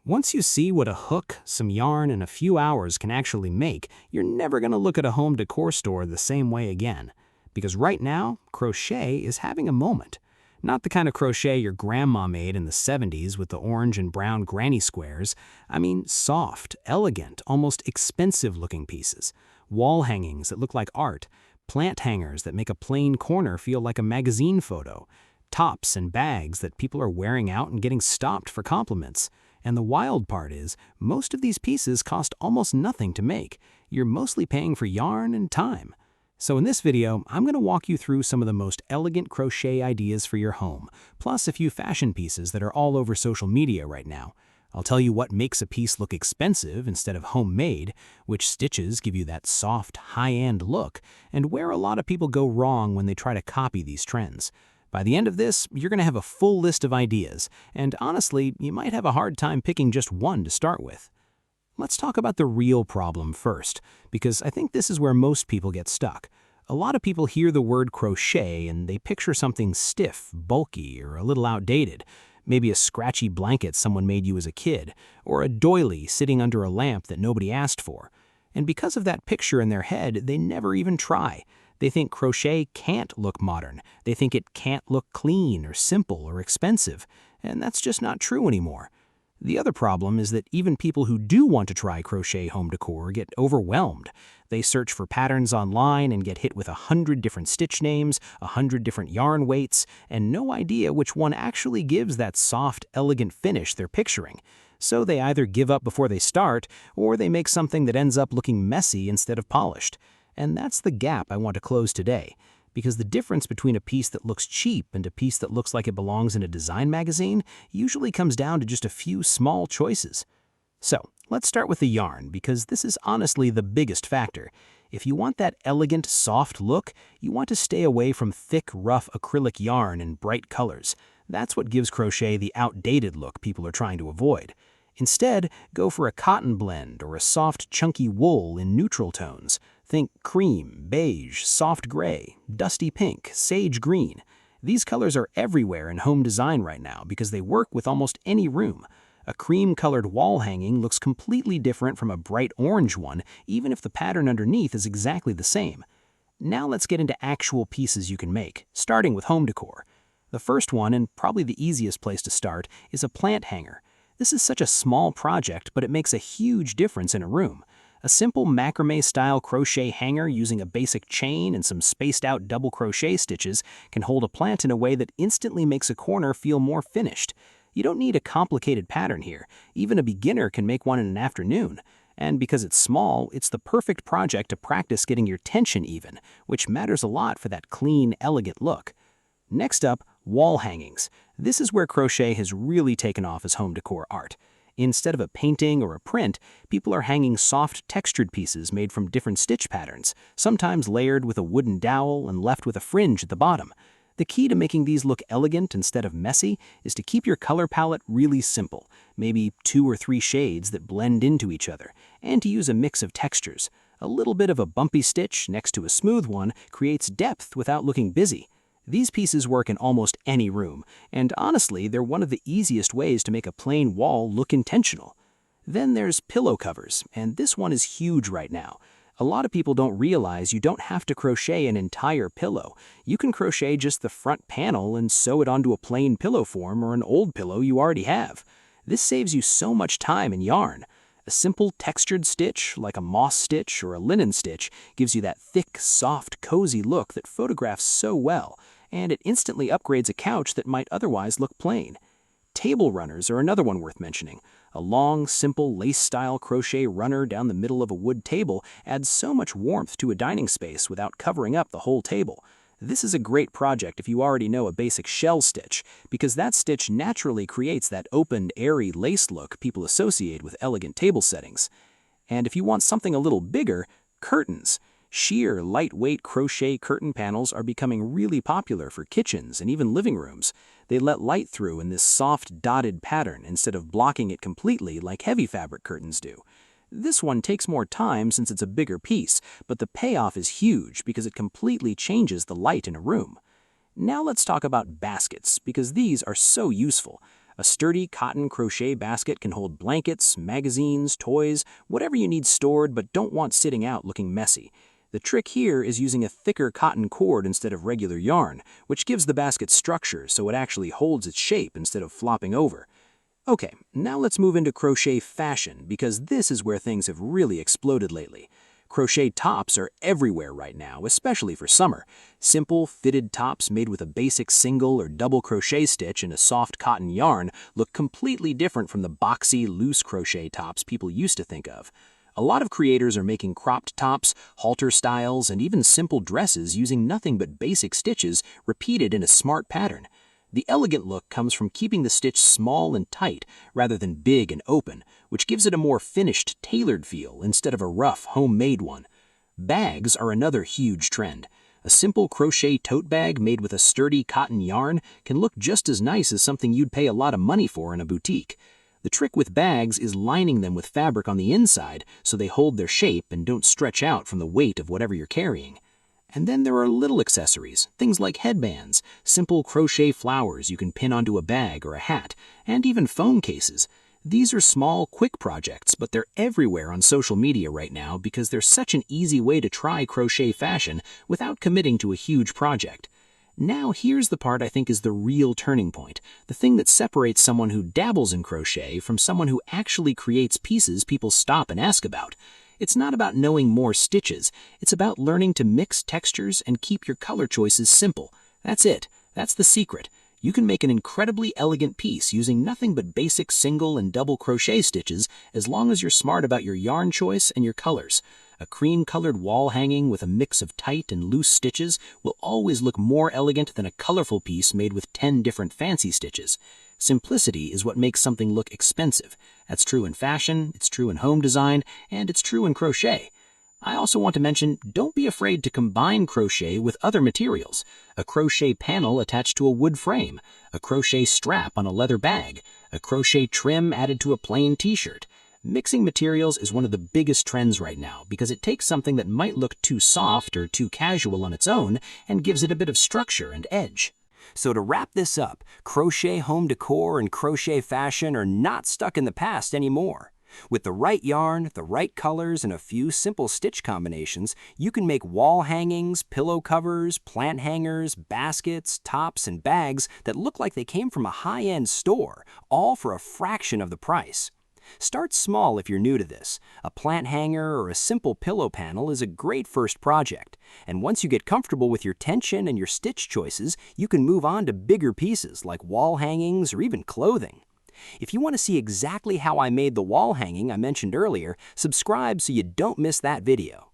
Once you see what a hook, some yarn, and a few hours can actually make, you're never going to look at a home decor store the same way again. Because right now, crochet is having a moment. Not the kind of crochet your grandma made in the 70s with the orange and brown granny squares. I mean soft, elegant, almost expensive-looking pieces. Wall hangings that look like art. Plant hangers that make a plain corner feel like a magazine photo. Tops and bags that people are wearing out and getting stopped for compliments. And the wild part is, most of these pieces cost almost nothing to make. You're mostly paying for yarn and time. So in this video, I'm going to walk you through some of the most elegant crochet ideas for your home, plus a few fashion pieces that are all over social media right now. I'll tell you what makes a piece look expensive instead of homemade, which stitches give you that soft, high-end look, and where a lot of people go wrong when they try to copy these trends. By the end of this, you're going to have a full list of ideas, and honestly, you might have a hard time picking just one to start with. Let's talk about the real problem first, because I think this is where most people get stuck. A lot of people hear the word crochet and they picture something stiff, bulky, or a little outdated. Maybe a scratchy blanket someone made you as a kid, or a doily sitting under a lamp that nobody asked for. And because of that picture in their head, they never even try. They think crochet can't look modern. They think it can't look clean or simple or expensive. And that's just not true anymore. The other problem is that even people who do want to try crochet home decor get overwhelmed. They search for patterns online and get hit with 100 different stitch names, 100 different yarn weights, and no idea which one actually gives that soft, elegant finish they're picturing. So they either give up before they start, or they make something that ends up looking messy instead of polished. And that's the gap I want to close today. Because the difference between a piece that looks cheap and a piece that looks like it belongs in a design magazine usually comes down to just a few small choices. So, let's start with the yarn, because this is honestly the biggest factor. If you want that elegant, soft look, you want to stay away from thick, rough acrylic yarn in bright colors. That's what gives crochet the outdated look people are trying to avoid. Instead, go for a cotton blend or a soft, chunky wool in neutral tones. Think cream, beige, soft gray, dusty pink, sage green. These colors are everywhere in home design right now because they work with almost any room. A cream-colored wall hanging looks completely different from a bright orange one, even if the pattern underneath is exactly the same. Now let's get into actual pieces you can make, starting with home decor. The first one, and probably the easiest place to start, is a plant hanger. This is such a small project, but it makes a huge difference in a room. A simple macrame-style crochet hanger using a basic chain and some spaced-out double crochet stitches can hold a plant in a way that instantly makes a corner feel more finished. You don't need a complicated pattern here. Even a beginner can make one in an afternoon. And because it's small, it's the perfect project to practice getting your tension even, which matters a lot for that clean, elegant look. Next up, wall hangings. This is where crochet has really taken off as home decor art. Instead of a painting or a print, people are hanging soft textured pieces made from different stitch patterns, sometimes layered with a wooden dowel and left with a fringe at the bottom. The key to making these look elegant instead of messy is to keep your color palette really simple, maybe 2 or 3 shades that blend into each other, and to use a mix of textures. A little bit of a bumpy stitch next to a smooth one creates depth without looking busy. These pieces work in almost any room, and honestly, they're one of the easiest ways to make a plain wall look intentional. Then there's pillow covers, and this one is huge right now. A lot of people don't realize you don't have to crochet an entire pillow. You can crochet just the front panel and sew it onto a plain pillow form or an old pillow you already have. This saves you so much time and yarn. A simple textured stitch, like a moss stitch or a linen stitch, gives you that thick, soft, cozy look that photographs so well, and it instantly upgrades a couch that might otherwise look plain. Table runners are another one worth mentioning. A long, simple, lace-style crochet runner down the middle of a wood table adds so much warmth to a dining space without covering up the whole table. This is a great project if you already know a basic shell stitch, because that stitch naturally creates that open, airy lace look people associate with elegant table settings. And if you want something a little bigger, curtains. Sheer, lightweight crochet curtain panels are becoming really popular for kitchens and even living rooms. They let light through in this soft, dotted pattern instead of blocking it completely like heavy fabric curtains do. This one takes more time since it's a bigger piece, but the payoff is huge because it completely changes the light in a room. Now let's talk about baskets, because these are so useful. A sturdy cotton crochet basket can hold blankets, magazines, toys, whatever you need stored but don't want sitting out looking messy. The trick here is using a thicker cotton cord instead of regular yarn, which gives the basket structure so it actually holds its shape instead of flopping over. Okay, now let's move into crochet fashion, because this is where things have really exploded lately. Crochet tops are everywhere right now, especially for summer. Simple, fitted tops made with a basic single or double crochet stitch and a soft cotton yarn look completely different from the boxy, loose crochet tops people used to think of. A lot of creators are making cropped tops, halter styles, and even simple dresses using nothing but basic stitches repeated in a smart pattern. The elegant look comes from keeping the stitch small and tight rather than big and open, which gives it a more finished, tailored feel instead of a rough, homemade one. Bags are another huge trend. A simple crochet tote bag made with a sturdy cotton yarn can look just as nice as something you'd pay a lot of money for in a boutique. The trick with bags is lining them with fabric on the inside so they hold their shape and don't stretch out from the weight of whatever you're carrying. And then there are little accessories, things like headbands, simple crochet flowers you can pin onto a bag or a hat, and even phone cases. These are small, quick projects, but they're everywhere on social media right now because they're such an easy way to try crochet fashion without committing to a huge project. Now here's the part I think is the real turning point, the thing that separates someone who dabbles in crochet from someone who actually creates pieces people stop and ask about. It's not about knowing more stitches, it's about learning to mix textures and keep your color choices simple. That's it. That's the secret. You can make an incredibly elegant piece using nothing but basic single and double crochet stitches as long as you're smart about your yarn choice and your colors. A cream-colored wall hanging with a mix of tight and loose stitches will always look more elegant than a colorful piece made with 10 different fancy stitches. Simplicity is what makes something look expensive. That's true in fashion, it's true in home design, and it's true in crochet. I also want to mention, don't be afraid to combine crochet with other materials. A crochet panel attached to a wood frame, a crochet strap on a leather bag, a crochet trim added to a plain t-shirt. Mixing materials is one of the biggest trends right now because it takes something that might look too soft or too casual on its own and gives it a bit of structure and edge. So to wrap this up, crochet home decor and crochet fashion are not stuck in the past anymore. With the right yarn, the right colors, and a few simple stitch combinations, you can make wall hangings, pillow covers, plant hangers, baskets, tops, and bags that look like they came from a high-end store, all for a fraction of the price. Start small if you're new to this. A plant hanger or a simple pillow panel is a great first project. And once you get comfortable with your tension and your stitch choices, you can move on to bigger pieces like wall hangings or even clothing. If you want to see exactly how I made the wall hanging I mentioned earlier, subscribe so you don't miss that video.